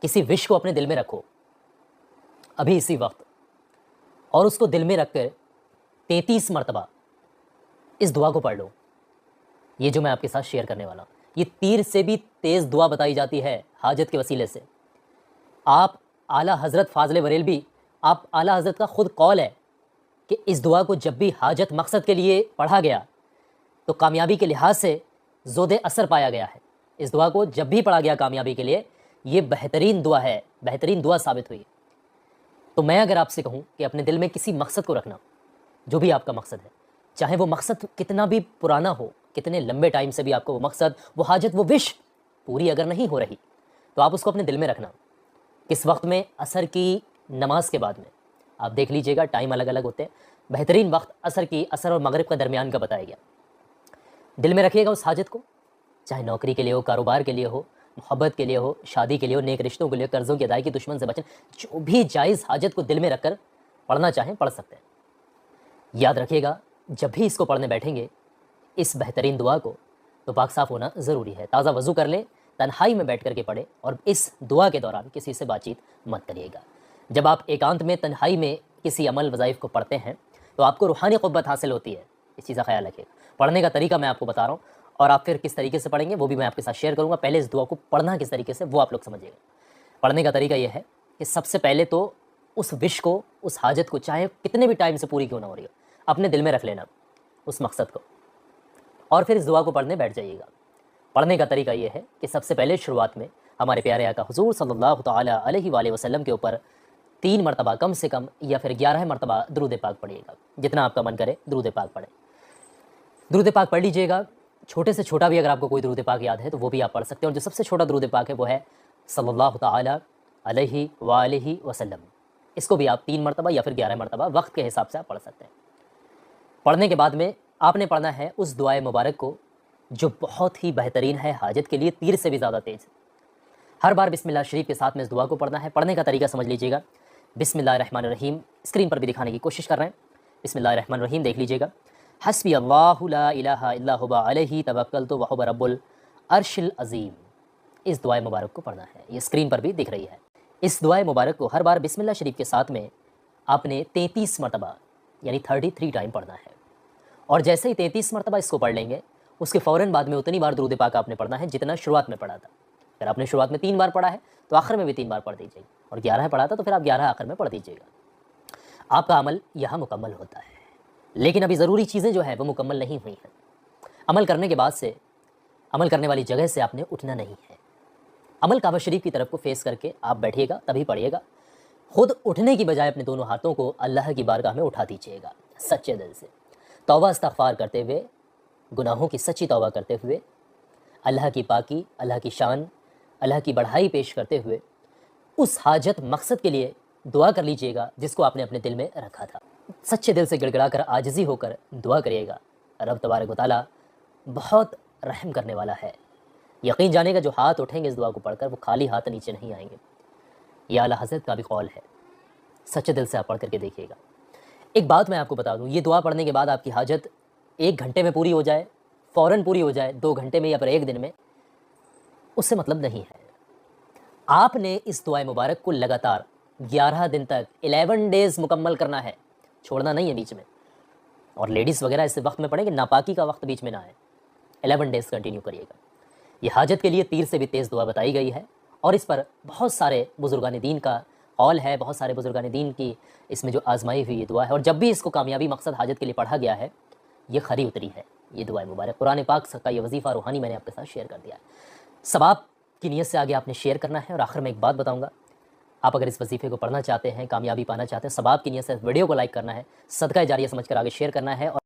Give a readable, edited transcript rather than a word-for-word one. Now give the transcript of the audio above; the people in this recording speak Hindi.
किसी विश को अपने दिल में रखो अभी इसी वक्त, और उसको दिल में रखकर 33 मरतबा इस दुआ को पढ़ लो। ये जो मैं आपके साथ शेयर करने वाला हूँ, ये तीर से भी तेज़ दुआ बताई जाती है हाजत के वसीले से। आप आला हज़रत फ़ाज़िल बरेलवी, आप आला हज़रत का ख़ुद कौल है कि इस दुआ को जब भी हाजत मकसद के लिए पढ़ा गया तो कामयाबी के लिहाज से ज़ोदे असर पाया गया है। इस दुआ को जब भी पढ़ा गया कामयाबी के लिए, ये बेहतरीन दुआ है, बेहतरीन दुआ साबित हुई। तो मैं अगर आपसे कहूँ कि अपने दिल में किसी मकसद को रखना, जो भी आपका मकसद है, चाहे वो मकसद कितना भी पुराना हो, कितने लंबे टाइम से भी आपको वो मकसद, वो हाजत, वो विश पूरी अगर नहीं हो रही, तो आप उसको अपने दिल में रखना। किस वक्त में? असर की नमाज के बाद में। आप देख लीजिएगा, टाइम अलग अलग होते हैं। बेहतरीन वक्त असर और मगरिब का दरमियान का बताया गया। दिल में रखिएगा उस हाजत को, चाहे नौकरी के लिए हो, कारोबार के लिए हो, मोहब्बत के लिए हो, शादी के लिए हो, नेक रिश्तों के लिए, कर्ज़ों की अदायगी, दुश्मन से बचना, जो भी जायज़ हाजत को दिल में रखकर पढ़ना चाहें पढ़ सकते हैं। याद रखिएगा, जब भी इसको पढ़ने बैठेंगे इस बेहतरीन दुआ को, तो पाक साफ़ होना ज़रूरी है। ताज़ा वज़ू कर लें, तन्हाई में बैठ कर के पढ़ें, और इस दुआ के दौरान किसी से बातचीत मत करिएगा। जब आप एकांत में तन्हाई में किसी अमल वज़ाइफ को पढ़ते हैं तो आपको रूहानी क़ुव्वत हासिल होती है। इस चीज़ का ख्याल रखिएगा। पढ़ने का तरीका मैं आपको बता रहा हूँ, और आप फिर किस तरीके से पढ़ेंगे वो भी मैं आपके साथ शेयर करूँगा। पहले इस दुआ को पढ़ना किस तरीके से, वो आप लोग समझिएगा। पढ़ने का तरीका ये है कि सबसे पहले तो उस विश को, उस हाजत को, चाहे कितने भी टाइम से पूरी क्यों ना हो रही हो, अपने दिल में रख लेना उस मकसद को, और फिर इस दुआ को पढ़ने बैठ जाइएगा। पढ़ने का तरीका ये है कि सबसे पहले शुरुआत में हमारे प्यारे आका हुज़ूर सल्लल्लाहु तआला अलैहि वसल्लम के ऊपर 3 मरतबा कम से कम, या फिर 11 मरतबा दुरूद पाक पढ़िएगा। जितना आपका मन करे दुरूद पाक पढ़ें। दुरूद पाक पढ़ लीजिएगा। छोटे से छोटा भी अगर आपको कोई दुरूद पाक याद है तो वो भी आप पढ़ सकते हैं, और जो सबसे छोटा दुरूद पाक है वो है सल्लल्लाहु तआला अलैहि वसल्लम। इसको भी आप 3 मरतबा या फिर 11 मरतबा वक्त के हिसाब से आप पढ़ सकते हैं। पढ़ने के बाद में आपने पढ़ना है उस दुआए मुबारक को जो बहुत ही बेहतरीन है, हाजत के लिए तीर से भी ज़्यादा तेज़। हर बार बिस्मिल्लाह शरीफ के साथ में इस दुआ को पढ़ना है। पढ़ने का तरीका समझ लीजिएगा। बिस्मिल्लाहिर्रहमानिर्रहीम, स्क्रीन पर भी दिखाने की कोशिश कर रहे हैं। बिस्मिल्लाहिर्रहमानिर्रहीम देख लीजिएगा। हस्बी अल्लाहु ला इलाहा इल्ला हुवा अलैहि तवक्कलतु व हुवा रब्बुल अर्शिल अज़ीम। इस दुआए मुबारक को पढ़ना है, ये स्क्रीन पर भी दिख रही है। इस दुआए मुबारक को हर बार बिस्मिल्लाह शरीफ के साथ में आपने 33 मरतबा यानी 33 टाइम पढ़ना है। और जैसे ही 33 मरतबा इसको पढ़ लेंगे, उसके फ़ौरन बाद में उतनी बार दुरूद पाक आपने पढ़ना है जितना शुरुआत में पढ़ा था। अगर आपने शुरुआत में 3 बार पढ़ा है तो आखिर में भी 3 बार पढ़ दीजिएगा, और 11 पढ़ा था तो फिर आप 11 आखिर में पढ़ दीजिएगा। आपका अमल यहाँ मुकम्मल होता है। लेकिन अभी ज़रूरी चीज़ें जो है वो मुकम्मल नहीं हुई हैं। अमल करने के बाद से, अमल करने वाली जगह से आपने उठना नहीं है। अमल काबा शरीफ की तरफ को फेस करके आप बैठिएगा, तभी पढ़िएगा। खुद उठने की बजाय अपने दोनों हाथों को अल्लाह की बारगाह में उठा दीजिएगा सच्चे दिल से, तौबा इस्तग़फ़ार करते हुए, गुनाहों की सच्ची तौबा करते हुए, अल्लाह की पाकी, अल्लाह की शान, अल्लाह की बढ़ाई पेश करते हुए उस हाजत मकसद के लिए दुआ कर लीजिएगा जिसको आपने अपने दिल में रखा था। सच्चे दिल से गिड़गिड़ा कर, आजिज़ी होकर दुआ करिएगा। रब तबारक व तआला बहुत रहम करने वाला है। यकीन जाने का, जो हाथ उठेंगे इस दुआ को पढ़कर वो खाली हाथ नीचे नहीं आएंगे। यह आला हज़रत का भी कौल है। सच्चे दिल से आप पढ़ करके देखिएगा। एक बात मैं आपको बता दूं, ये दुआ पढ़ने के बाद आपकी हाजत 1 घंटे में पूरी हो जाए, फ़ौरन पूरी हो जाए, 2 घंटे में या फिर 1 दिन में, उससे मतलब नहीं है। आपने इस दुआ मुबारक को लगातार 11 दिन तक 11 डेज़ मुकम्मल करना है, छोड़ना नहीं है बीच में। और लेडीज़ वगैरह इस वक्त में पढ़ेंगे, नापाकी का वक्त बीच में ना आए। 11 डेज़ कंटिन्यू करिएगा। ये हाजत के लिए तीर से भी तेज़ दुआ बताई गई है, और इस पर बहुत सारे बुजुर्गान दीन का कौल है, बहुत सारे बुजुर्गान दीन की इसमें जो आजमाई हुई ये दुआ है। और जब भी इसको कामयाबी मकसद हाजत के लिए पढ़ा गया है, ये खरी उतरी है ये दुआ मुबारक। कुरान पाक का ये वजीफ़ा रूहानी मैंने आपके साथ शेयर कर दिया है। सवाब की नीयत से आगे आपने शेयर करना है। और आखिर में एक बात बताऊँगा, आप अगर इस वजीफ़े को पढ़ना चाहते हैं, कामयाबी पाना चाहते हैं, सवाब की नीयत से वीडियो को लाइक करना है, सदका जारिया समझकर आगे शेयर करना है। और